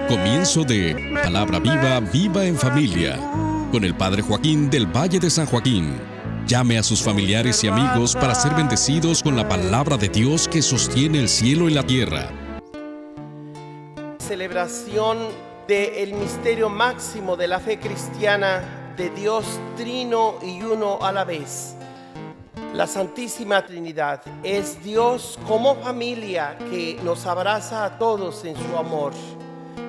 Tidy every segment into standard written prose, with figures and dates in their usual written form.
Comienzo de Palabra Viva, Viva en Familia, con el Padre Joaquín del Valle de San Joaquín. Llame a sus familiares y amigos para ser bendecidos con la palabra de Dios que sostiene el cielo y la tierra. Celebración del misterio máximo de la fe cristiana de Dios trino y uno a la vez. La Santísima Trinidad es Dios como familia que nos abraza a todos en su amor.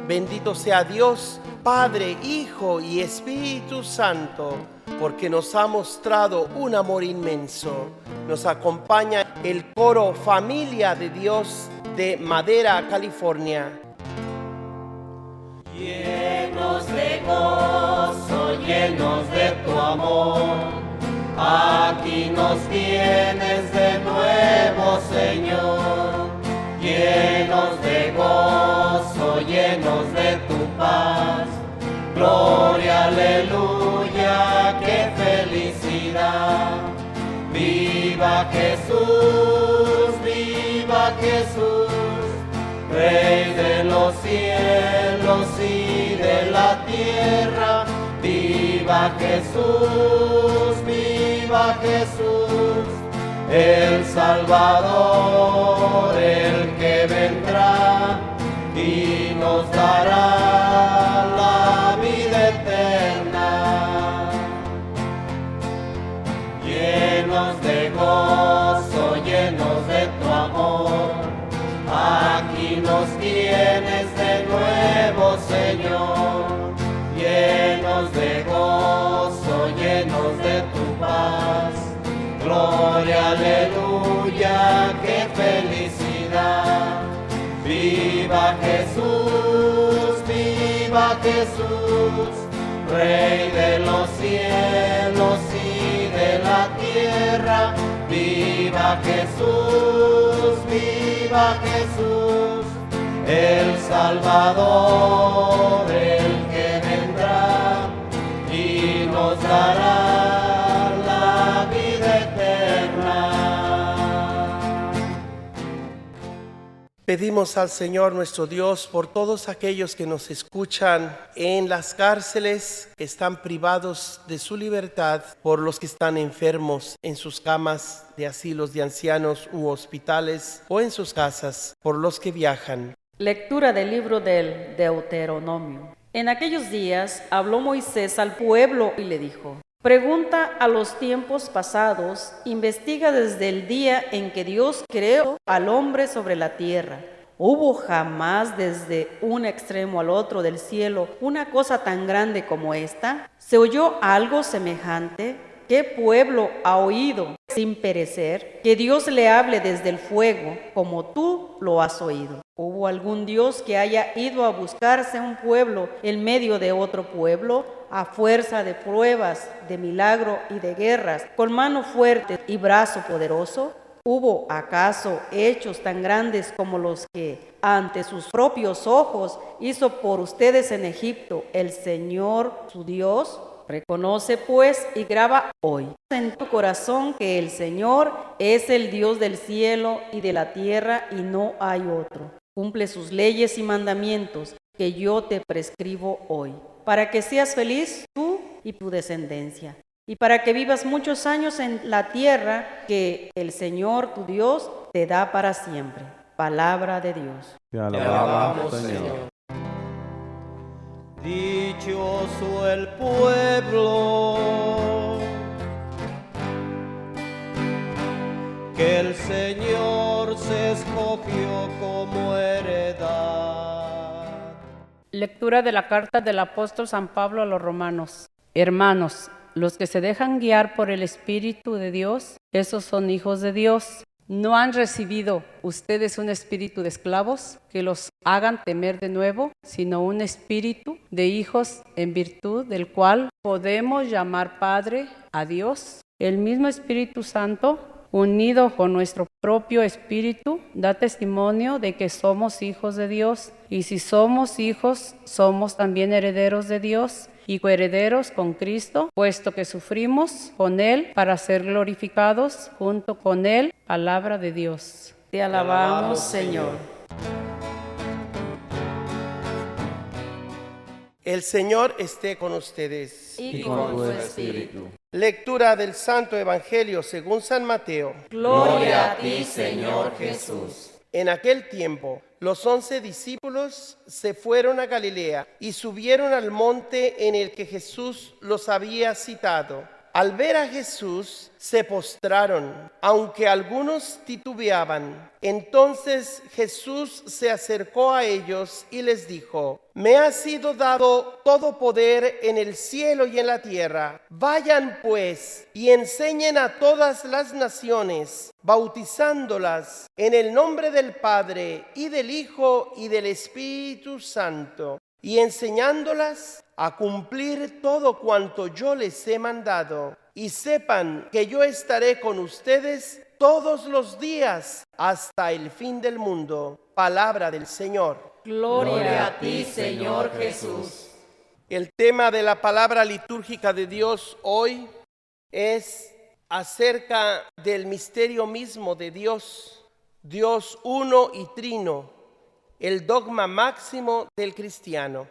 Bendito sea Dios, Padre, Hijo y Espíritu Santo, porque nos ha mostrado un amor inmenso. Nos acompaña el coro Familia de Dios de Madera, California. Llenos de gozo, llenos de tu amor, aquí nos tienes de nuevo, Señor. Llenos de gozo, llenos de tu paz, gloria, aleluya, qué felicidad. Viva Jesús, Rey de los cielos y de la tierra. Viva Jesús, el Salvador, el que vendrá y nos dará la vida eterna. Llenos de gozo, llenos de tu amor, aquí nos tienes de nuevo, Señor. Llenos de gozo, llenos de tu paz, gloria, aleluya, qué felicidad. Viva Jesús, Rey de los cielos y de la tierra. Viva Jesús, el Salvador, el que vendrá y nos dará la vida eterna. Pedimos al Señor nuestro Dios por todos aquellos que nos escuchan en las cárceles, que están privados de su libertad, por los que están enfermos en sus camas de asilos de ancianos u hospitales o en sus casas, por los que viajan. Lectura del libro del Deuteronomio. En aquellos días habló Moisés al pueblo y le dijo: pregunta a los tiempos pasados, investiga desde el día en que Dios creó al hombre sobre la tierra. ¿Hubo jamás desde un extremo al otro del cielo una cosa tan grande como esta? ¿Se oyó algo semejante? ¿Qué pueblo ha oído sin perecer que Dios le hable desde el fuego, como tú lo has oído? ¿Hubo algún Dios que haya ido a buscarse un pueblo en medio de otro pueblo, a fuerza de pruebas, de milagro y de guerras, con mano fuerte y brazo poderoso? ¿Hubo acaso hechos tan grandes como los que ante sus propios ojos hizo por ustedes en Egipto el Señor su Dios? Reconoce pues y graba hoy en tu corazón que el Señor es el Dios del cielo y de la tierra y no hay otro. Cumple sus leyes y mandamientos que yo te prescribo hoy, para que seas feliz tú y tu descendencia, y para que vivas muchos años en la tierra que el Señor tu Dios te da para siempre. Palabra de Dios. Te alabamos, Señor. Dichoso el pueblo que el Señor se escogió como heredad. Lectura de la carta del apóstol San Pablo a los romanos. Hermanos, los que se dejan guiar por el Espíritu de Dios, esos son hijos de Dios. ¿No han recibido ustedes un espíritu de esclavos que los hagan temer de nuevo, sino un espíritu de hijos en virtud del cual podemos llamar Padre a Dios? El mismo Espíritu Santo, unido con nuestro propio espíritu, da testimonio de que somos hijos de Dios. Y si somos hijos, somos también herederos de Dios y coherederos con Cristo, puesto que sufrimos con Él para ser glorificados junto con Él. Palabra de Dios. Te alabamos, Señor. El Señor esté con ustedes. y con tu espíritu. Lectura del Santo Evangelio según San Mateo. Gloria a ti, Señor Jesús. En aquel tiempo, los 11 discípulos se fueron a Galilea y subieron al monte en el que Jesús los había citado. Al ver a Jesús, se postraron, aunque algunos titubeaban. Entonces Jesús se acercó a ellos y les dijo: Me ha sido dado todo poder en el cielo y en la tierra. Vayan pues y enseñen a todas las naciones, bautizándolas en el nombre del Padre y del Hijo y del Espíritu Santo, y enseñándolas a cumplir todo cuanto yo les he mandado. Y sepan que yo estaré con ustedes todos los días hasta el fin del mundo. Palabra del Señor. Gloria a ti, Señor Jesús. El tema de la palabra litúrgica de Dios hoy es acerca del misterio mismo de Dios, Dios uno y trino, el dogma máximo del cristiano.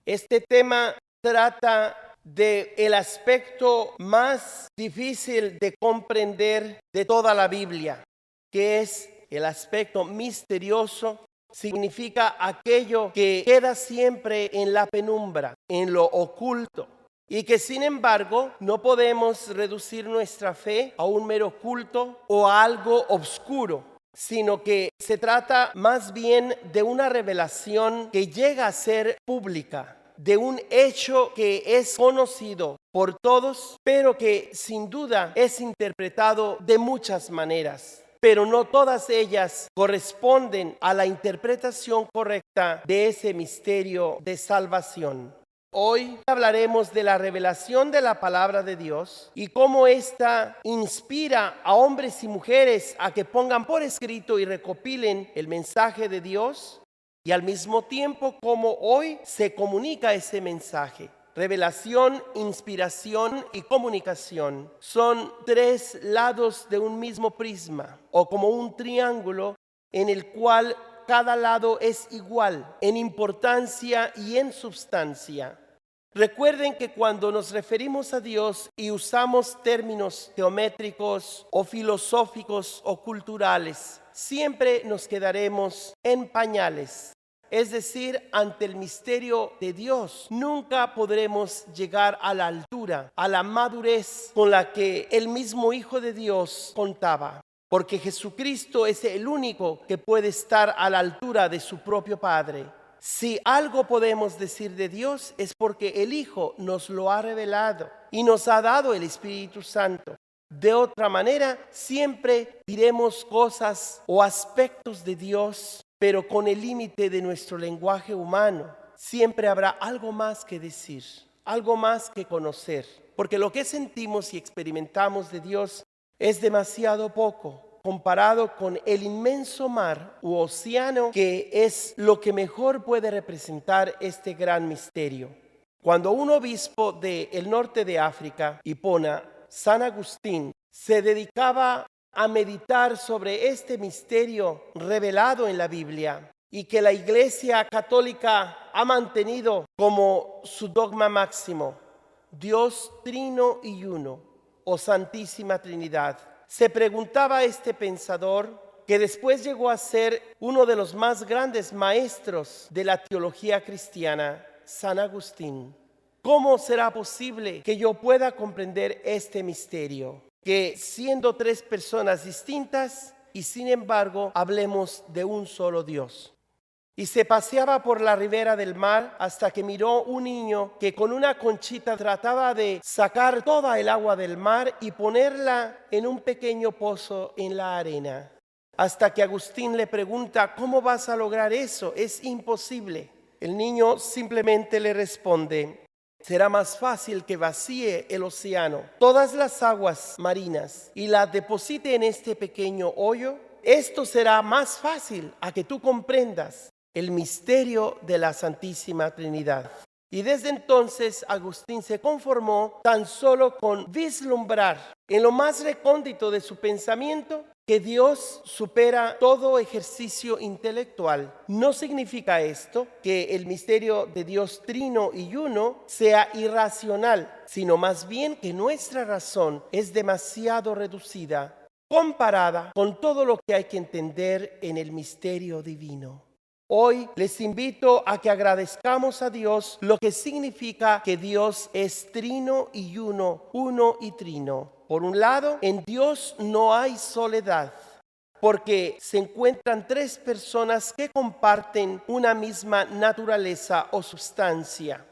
Este tema trata del aspecto más difícil de comprender de toda la Biblia, que es el aspecto misterioso. Significa aquello que queda siempre en la penumbra, en lo oculto, y que sin embargo no podemos reducir nuestra fe a un mero culto o a algo obscuro, sino que se trata más bien de una revelación que llega a ser pública, de un hecho que es conocido por todos, pero que sin duda es interpretado de muchas maneras. Pero no todas ellas corresponden a la interpretación correcta de ese misterio de salvación. Hoy hablaremos de la revelación de la palabra de Dios y cómo ésta inspira a hombres y mujeres a que pongan por escrito y recopilen el mensaje de Dios, y al mismo tiempo cómo hoy se comunica ese mensaje. Revelación, inspiración y comunicación son tres lados de un mismo prisma, o como un triángulo en el cual cada lado es igual en importancia y en substancia. Recuerden que cuando nos referimos a Dios y usamos términos geométricos o filosóficos o culturales, siempre nos quedaremos en pañales. Es decir, ante el misterio de Dios, nunca podremos llegar a la altura, a la madurez con la que el mismo Hijo de Dios contaba. Porque Jesucristo es el único que puede estar a la altura de su propio Padre. Si algo podemos decir de Dios es porque el Hijo nos lo ha revelado y nos ha dado el Espíritu Santo. De otra manera, siempre diremos cosas o aspectos de Dios, pero con el límite de nuestro lenguaje humano. Siempre habrá algo más que decir, algo más que conocer, porque lo que sentimos y experimentamos de Dios es demasiado poco comparado con el inmenso mar u océano, que es lo que mejor puede representar este gran misterio. Cuando un obispo del norte de África, Hipona, San Agustín, se dedicaba a meditar sobre este misterio revelado en la Biblia y que la Iglesia Católica ha mantenido como su dogma máximo, Dios trino y uno, o Santísima Trinidad. Se preguntaba este pensador, que después llegó a ser uno de los más grandes maestros de la teología cristiana, San Agustín: ¿cómo será posible que yo pueda comprender este misterio? Que siendo tres personas distintas y sin embargo hablemos de un solo Dios. Y se paseaba por la ribera del mar hasta que miró un niño que con una conchita trataba de sacar toda el agua del mar y ponerla en un pequeño pozo en la arena. Hasta que Agustín le pregunta: ¿cómo vas a lograr eso? Es imposible. El niño simplemente le responde: será más fácil que vacíe el océano, todas las aguas marinas, y las deposite en este pequeño hoyo. Esto será más fácil a que tú comprendas el misterio de la Santísima Trinidad. Y desde entonces Agustín se conformó tan solo con vislumbrar en lo más recóndito de su pensamiento que Dios supera todo ejercicio intelectual. No significa esto que el misterio de Dios trino y uno sea irracional, sino más bien que nuestra razón es demasiado reducida comparada con todo lo que hay que entender en el misterio divino. Hoy les invito a que agradezcamos a Dios lo que significa que Dios es trino y uno y trino. Por un lado, en Dios no hay soledad, porque se encuentran tres personas que comparten una misma naturaleza o sustancia.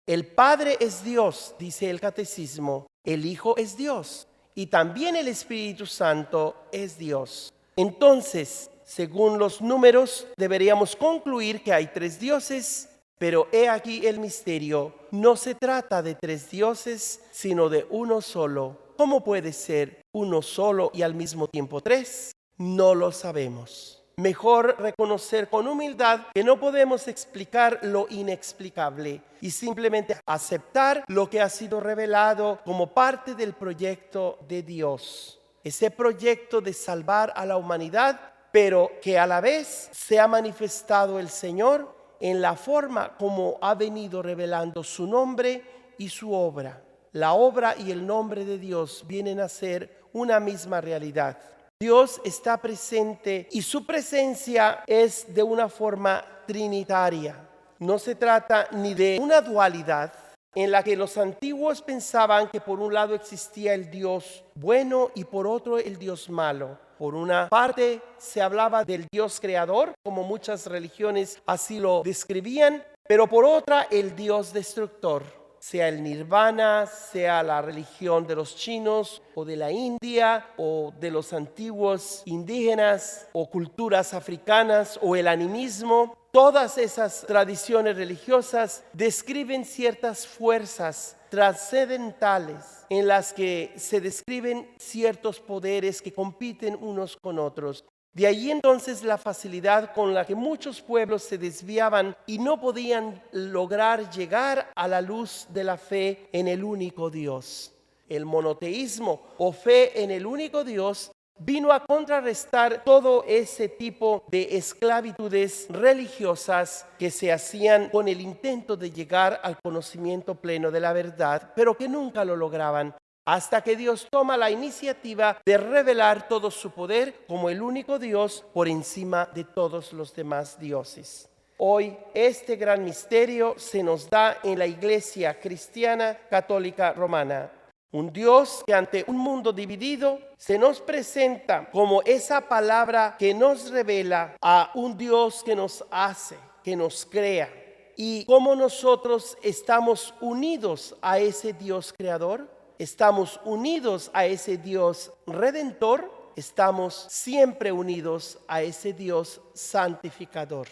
El Padre es Dios, dice el Catecismo, el Hijo es Dios y también el Espíritu Santo es Dios. Entonces, según los números, deberíamos concluir que hay tres dioses, pero he aquí el misterio. No se trata de tres dioses, sino de uno solo. ¿Cómo puede ser uno solo y al mismo tiempo tres? No lo sabemos. Mejor reconocer con humildad que no podemos explicar lo inexplicable y simplemente aceptar lo que ha sido revelado como parte del proyecto de Dios. Ese proyecto de salvar a la humanidad, pero que a la vez se ha manifestado el Señor en la forma como ha venido revelando su nombre y su obra. La obra y el nombre de Dios vienen a ser una misma realidad. Dios está presente y su presencia es de una forma trinitaria. No se trata ni de una dualidad en la que los antiguos pensaban que por un lado existía el Dios bueno y por otro el Dios malo. Por una parte se hablaba del Dios creador, como muchas religiones así lo describían, pero por otra el Dios destructor, sea el nirvana, sea la religión de los chinos o de la India o de los antiguos indígenas o culturas africanas o el animismo. Todas esas tradiciones religiosas describen ciertas fuerzas trascendentales en las que se describen ciertos poderes que compiten unos con otros. De ahí entonces la facilidad con la que muchos pueblos se desviaban y no podían lograr llegar a la luz de la fe en el único Dios. El monoteísmo o fe en el único Dios vino a contrarrestar todo ese tipo de esclavitudes religiosas que se hacían con el intento de llegar al conocimiento pleno de la verdad, pero que nunca lo lograban, hasta que Dios toma la iniciativa de revelar todo su poder como el único Dios por encima de todos los demás dioses. Hoy este gran misterio se nos da en la Iglesia Cristiana Católica Romana. Un Dios que ante un mundo dividido se nos presenta como esa palabra que nos revela a un Dios que nos hace, que nos crea. Y cómo nosotros estamos unidos a ese Dios creador, estamos unidos a ese Dios redentor, estamos siempre unidos a ese Dios santificador.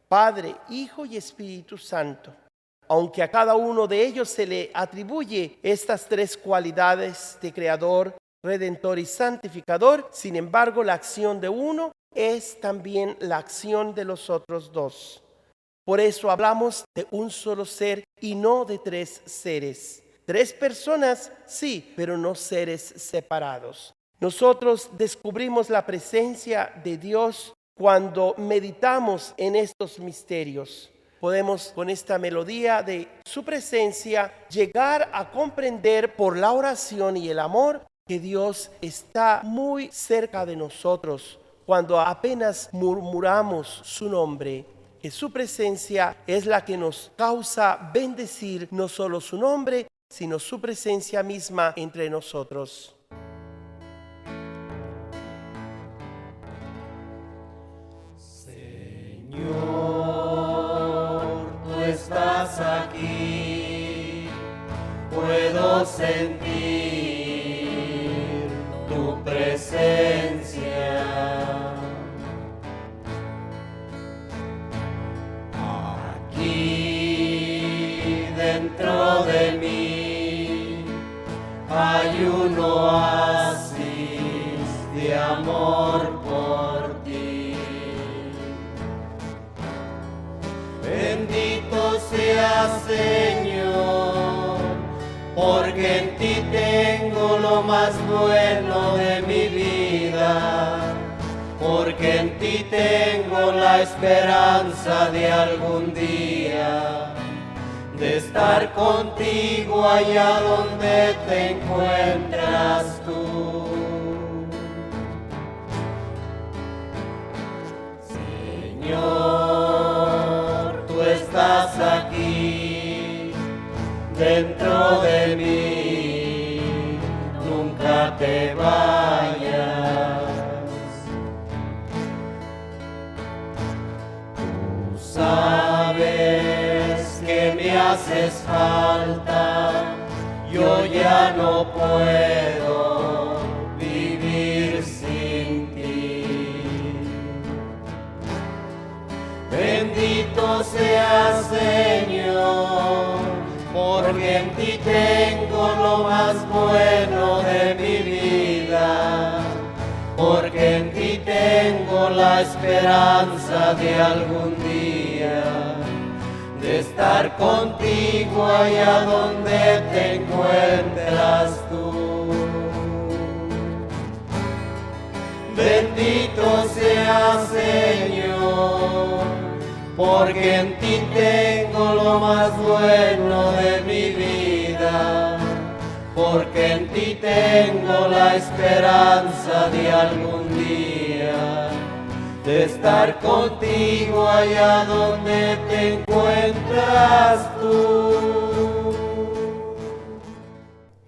Padre, Hijo y Espíritu Santo. Aunque a cada uno de ellos se le atribuye estas tres cualidades de creador, redentor y santificador, sin embargo, la acción de uno es también la acción de los otros dos. Por eso hablamos de un solo ser y no de tres seres. Tres personas, sí, pero no seres separados. Nosotros descubrimos la presencia de Dios cuando meditamos en estos misterios. Podemos con esta melodía de su presencia llegar a comprender por la oración y el amor que Dios está muy cerca de nosotros cuando apenas murmuramos su nombre, que su presencia es la que nos causa bendecir no solo su nombre, sino su presencia misma entre nosotros. Estás aquí, puedo sentir tu presencia. Aquí dentro de mí hay un oasis de amor por ti. Bendito seas, Señor, porque en ti tengo lo más bueno de mi vida. porque en ti tengo la esperanza de algún día, de estar contigo allá donde te encuentras tú. Señor, tú estás aquí, dentro de mí, nunca te vayas. Tú sabes que me haces falta, yo ya no puedo vivir sin ti. Bendito seas, Señor, porque en ti tengo lo más bueno de mi vida, porque en ti tengo la esperanza de algún día, de estar contigo allá donde te encuentras tú. Bendito seas, Señor, porque en ti tengo lo más bueno de mi vida, porque en ti tengo la esperanza de algún día, de estar contigo allá donde te encuentras tú.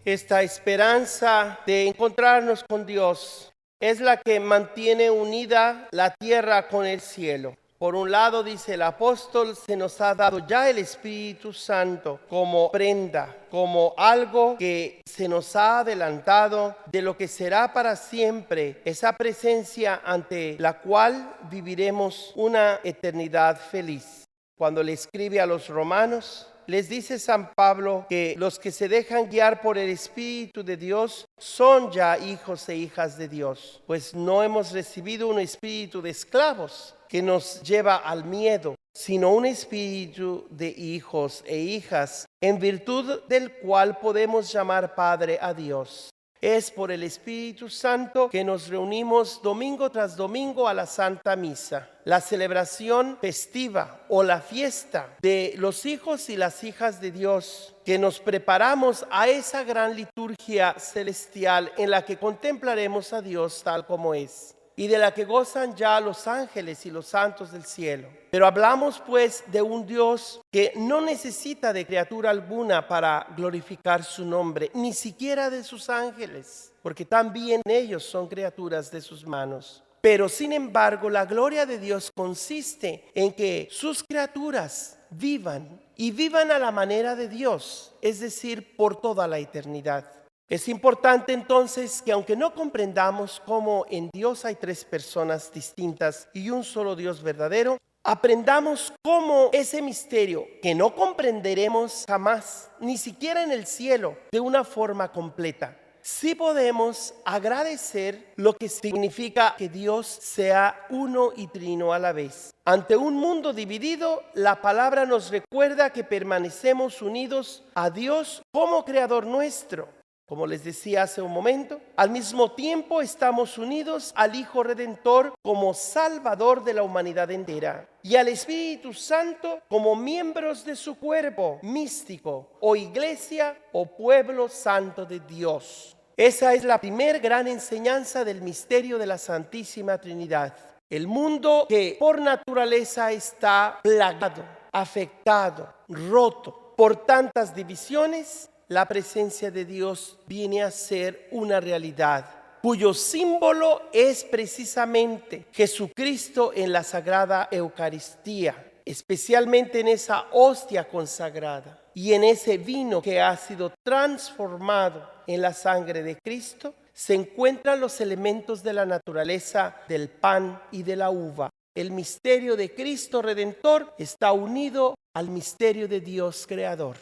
Esta esperanza de encontrarnos con Dios es la que mantiene unida la tierra con el cielo. Por un lado, dice el apóstol, se nos ha dado ya el Espíritu Santo como prenda, como algo que se nos ha adelantado de lo que será para siempre, esa presencia ante la cual viviremos una eternidad feliz. Cuando le escribe a los romanos, les dice San Pablo que los que se dejan guiar por el Espíritu de Dios son ya hijos e hijas de Dios, pues no hemos recibido un espíritu de esclavos que nos lleva al miedo, sino un espíritu de hijos e hijas, en virtud del cual podemos llamar Padre a Dios. Es por el Espíritu Santo que nos reunimos domingo tras domingo a la Santa Misa, la celebración festiva o la fiesta de los hijos y las hijas de Dios, que nos preparamos a esa gran liturgia celestial en la que contemplaremos a Dios tal como es, y de la que gozan ya los ángeles y los santos del cielo. Pero hablamos pues de un Dios que no necesita de criatura alguna para glorificar su nombre, ni siquiera de sus ángeles, porque también ellos son criaturas de sus manos. Pero sin embargo, la gloria de Dios consiste en que sus criaturas vivan y vivan a la manera de Dios, es decir, por toda la eternidad. Es importante entonces que aunque no comprendamos cómo en Dios hay tres personas distintas y un solo Dios verdadero, aprendamos cómo ese misterio que no comprenderemos jamás, ni siquiera en el cielo, de una forma completa. Sí podemos agradecer lo que significa que Dios sea uno y trino a la vez. Ante un mundo dividido, la palabra nos recuerda que permanecemos unidos a Dios como Creador nuestro. Como les decía hace un momento, al mismo tiempo estamos unidos al Hijo Redentor como Salvador de la humanidad entera y al Espíritu Santo como miembros de su cuerpo místico o iglesia o pueblo santo de Dios. Esa es la primer gran enseñanza del misterio de la Santísima Trinidad. El mundo que por naturaleza está plagado, afectado, roto por tantas divisiones, la presencia de Dios viene a ser una realidad, cuyo símbolo es precisamente Jesucristo en la Sagrada Eucaristía, especialmente en esa hostia consagrada y en ese vino que ha sido transformado en la sangre de Cristo, se encuentran los elementos de la naturaleza del pan y de la uva. El misterio de Cristo Redentor está unido al misterio de Dios Creador.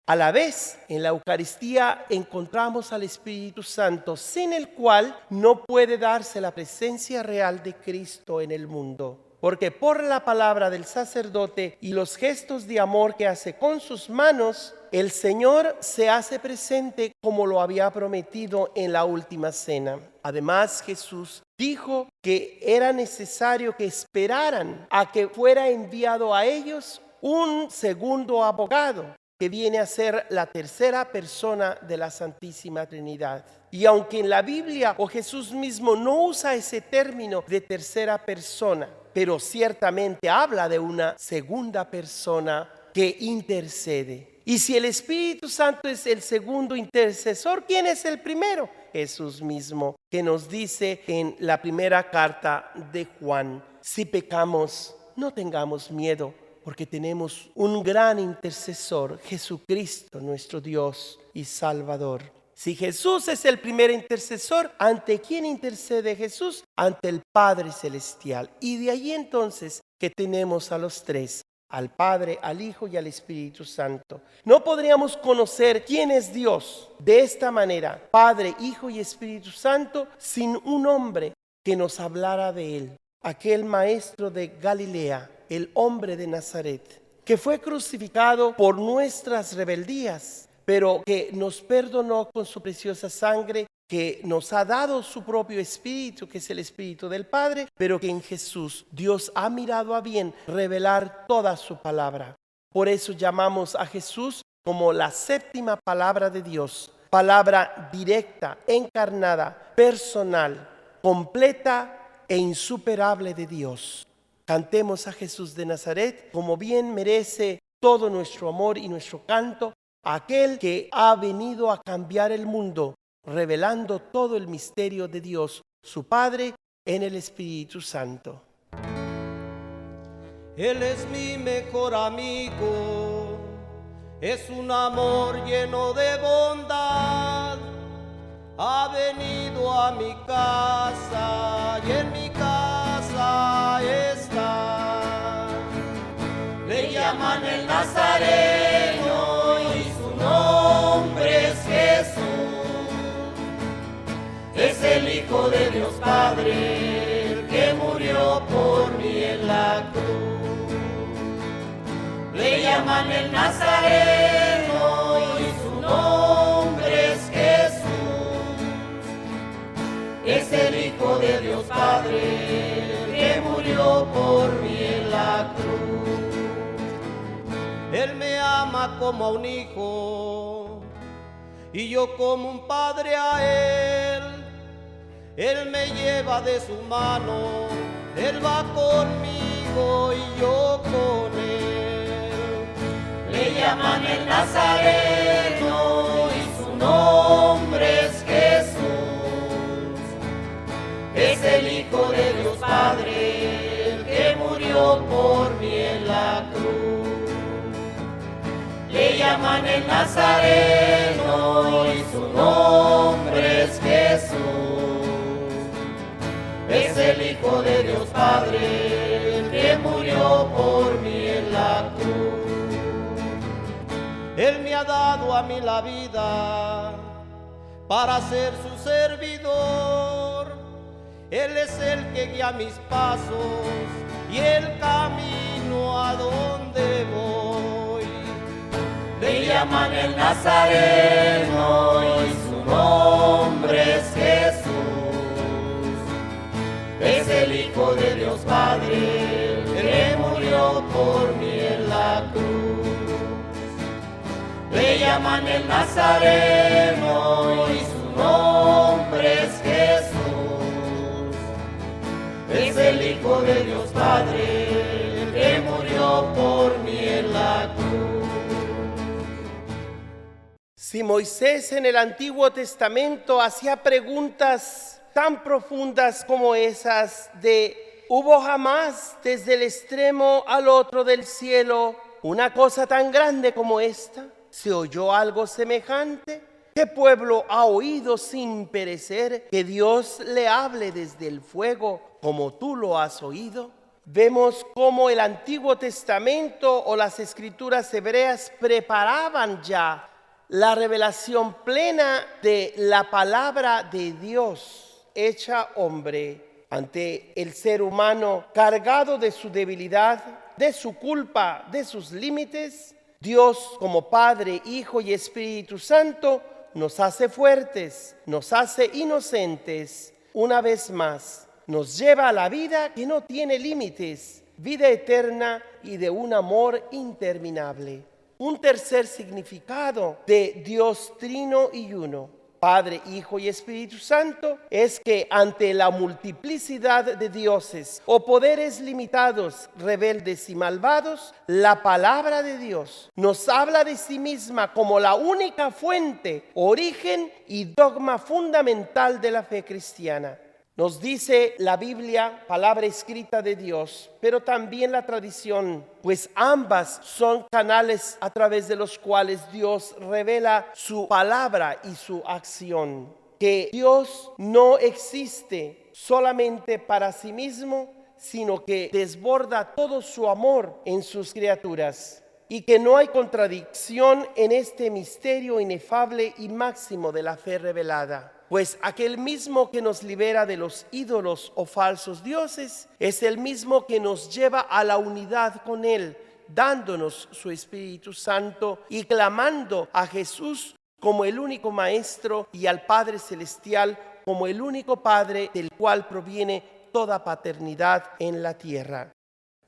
A la vez, en la Eucaristía encontramos al Espíritu Santo, sin el cual no puede darse la presencia real de Cristo en el mundo. Porque por la palabra del sacerdote y los gestos de amor que hace con sus manos, el Señor se hace presente como lo había prometido en la última cena. Además, Jesús dijo que era necesario que esperaran a que fuera enviado a ellos un segundo abogado, que viene a ser la tercera persona de la Santísima Trinidad. Y aunque en la Biblia o Jesús mismo no usa ese término de tercera persona, pero ciertamente habla de una segunda persona que intercede. Y si el Espíritu Santo es el segundo intercesor, ¿quién es el primero? Jesús mismo, que nos dice en la primera carta de Juan: si pecamos, no tengamos miedo, porque tenemos un gran intercesor, Jesucristo, nuestro Dios y Salvador. Si Jesús es el primer intercesor, ¿ante quién intercede Jesús? Ante el Padre Celestial. Y de ahí entonces que tenemos a los tres: al Padre, al Hijo y al Espíritu Santo. No podríamos conocer quién es Dios de esta manera, Padre, Hijo y Espíritu Santo, sin un hombre que nos hablara de Él. Aquel maestro de Galilea, el hombre de Nazaret, que fue crucificado por nuestras rebeldías, pero que nos perdonó con su preciosa sangre, que nos ha dado su propio Espíritu, que es el Espíritu del Padre, pero que en Jesús Dios ha mirado a bien revelar toda su palabra. Por eso llamamos a Jesús como la séptima palabra de Dios, palabra directa, encarnada, personal, completa e insuperable de Dios. Cantemos a Jesús de Nazaret como bien merece todo nuestro amor y nuestro canto, aquel que ha venido a cambiar el mundo, revelando todo el misterio de Dios, su Padre, en el Espíritu Santo. Él es mi mejor amigo, es un amor lleno de bondad. Ha venido a mi casa y en mi casa está. Le llaman el Nazareno y su nombre es Jesús. Es el Hijo de Dios Padre, el que murió por mí en la cruz. Le llaman el Nazareno y su nombre es Jesús. Es el Hijo de Dios Padre, el que murió por mí en la cruz. Él me ama como a un hijo y yo como un padre a Él. Él me lleva de su mano, Él va conmigo y yo con Él. Le llaman el Nazareno y su nombre es Jesús. Es el Hijo de Dios Padre, el que murió por mí en la cruz. Le llaman el Nazareno y su nombre es Jesús. Es el Hijo de Dios Padre, el que murió por mí en la cruz. Él me ha dado a mí la vida para ser su servidor. Él es el que guía mis pasos y el camino a donde voy. Le llaman el Nazareno y su nombre es Jesús. Es el Hijo de Dios Padre, el que murió por mí en la cruz. Le llaman el Nazareno y su nombre es Jesús. Es el Hijo de Dios Padre, el que murió por mí en la cruz. Si Moisés en el Antiguo Testamento hacía preguntas tan profundas como esas de ¿hubo jamás desde el extremo al otro del cielo una cosa tan grande como esta? ¿Se oyó algo semejante? ¿Qué pueblo ha oído sin perecer que Dios le hable desde el fuego como tú lo has oído? Vemos cómo el Antiguo Testamento o las Escrituras hebreas preparaban ya la revelación plena de la palabra de Dios hecha hombre ante el ser humano cargado de su debilidad, de su culpa, de sus límites. Dios, como Padre, Hijo y Espíritu Santo, nos hace fuertes, nos hace inocentes una vez más nos lleva a la vida que no tiene límites, vida eterna y de un amor interminable. Un tercer significado de Dios Trino y Uno, Padre, Hijo y Espíritu Santo, es que ante la multiplicidad de dioses o poderes limitados, rebeldes y malvados, la palabra de Dios nos habla de sí misma como la única fuente, origen y dogma fundamental de la fe cristiana. Nos dice la Biblia, palabra escrita de Dios, pero también la tradición, pues ambas son canales a través de los cuales Dios revela su palabra y su acción. Que Dios no existe solamente para sí mismo, sino que desborda todo su amor en sus criaturas. Y que no hay contradicción en este misterio inefable y máximo de la fe revelada. Pues aquel mismo que nos libera de los ídolos o falsos dioses es el mismo que nos lleva a la unidad con Él, dándonos su Espíritu Santo y clamando a Jesús como el único Maestro y al Padre Celestial como el único Padre del cual proviene toda paternidad en la tierra.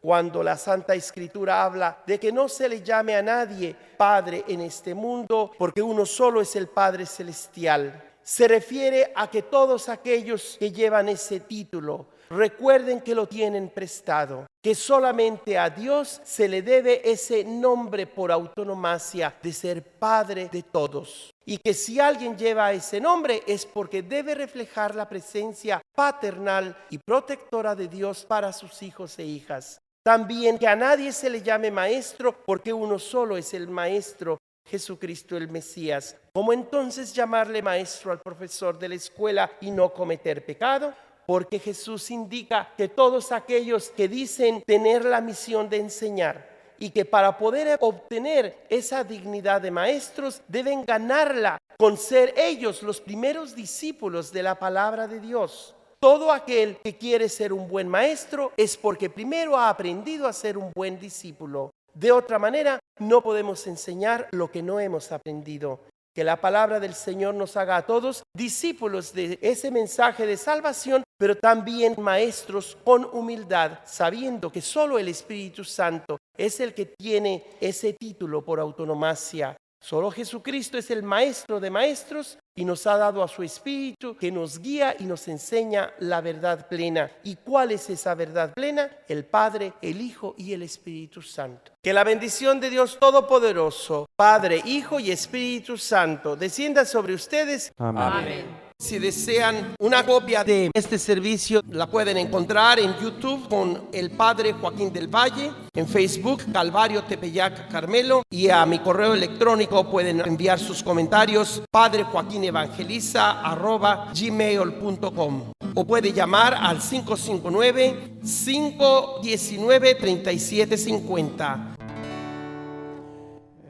Cuando la Santa Escritura habla de que no se le llame a nadie Padre en este mundo, porque uno solo es el Padre Celestial, se refiere a que todos aquellos que llevan ese título recuerden que lo tienen prestado, que solamente a Dios se le debe ese nombre por autonomía de ser Padre de todos. Y que si alguien lleva ese nombre es porque debe reflejar la presencia paternal y protectora de Dios para sus hijos e hijas. También que a nadie se le llame maestro porque uno solo es el maestro, Jesucristo el Mesías. ¿Cómo entonces llamarle maestro al profesor de la escuela y no cometer pecado? Porque Jesús indica que todos aquellos que dicen tener la misión de enseñar y que para poder obtener esa dignidad de maestros deben ganarla con ser ellos los primeros discípulos de la palabra de Dios. Todo aquel que quiere ser un buen maestro es porque primero ha aprendido a ser un buen discípulo. De otra manera, no podemos enseñar lo que no hemos aprendido. Que la palabra del Señor nos haga a todos discípulos de ese mensaje de salvación, pero también maestros con humildad, sabiendo que solo el Espíritu Santo es el que tiene ese título por autonomía. Solo Jesucristo es el maestro de maestros y nos ha dado a su Espíritu que nos guía y nos enseña la verdad plena. ¿Y cuál es esa verdad plena? El Padre, el Hijo y el Espíritu Santo. Que la bendición de Dios Todopoderoso, Padre, Hijo y Espíritu Santo, descienda sobre ustedes. Amén. Amén. Si desean una copia de este servicio, la pueden encontrar en YouTube con el Padre Joaquín del Valle, en Facebook Calvario Tepeyac Carmelo, y a mi correo electrónico pueden enviar sus comentarios padrejoaquinevangeliza@gmail.com o puede llamar al 559-519-3750.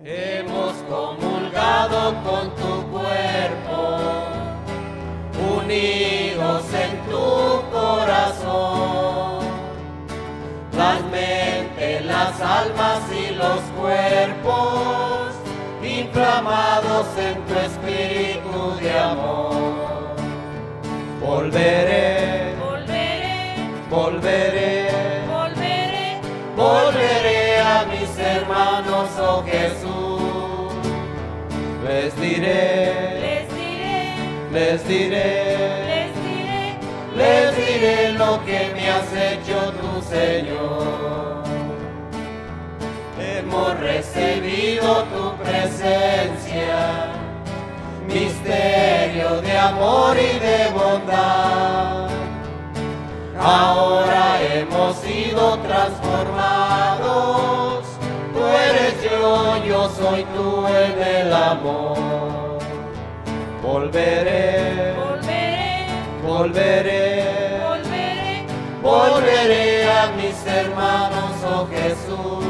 Hemos comulgado con tu cuerpo, unidos en tu corazón, las mentes, las almas y los cuerpos, inflamados en tu espíritu de amor. Volveré, volveré, volveré a mis hermanos, oh Jesús. Les diré, les diré lo que me has hecho tu Señor. Hemos recibido tu presencia, misterio de amor y de bondad. Ahora hemos sido transformados, tú eres yo soy tú en el amor. Volveré, volveré a mis hermanos, oh Jesús.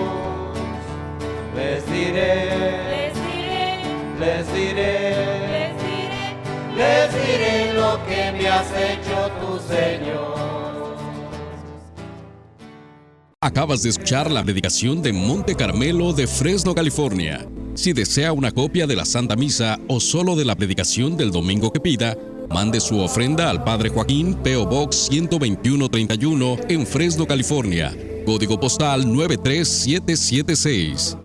Les diré lo que me has hecho tu Señor. Acabas de escuchar la predicación de Monte Carmelo de Fresno, California. Si desea una copia de la Santa Misa o solo de la predicación del domingo que pida, Mande su ofrenda al Padre Joaquín, P.O. Box 12131 en Fresno, California. Código postal 93776.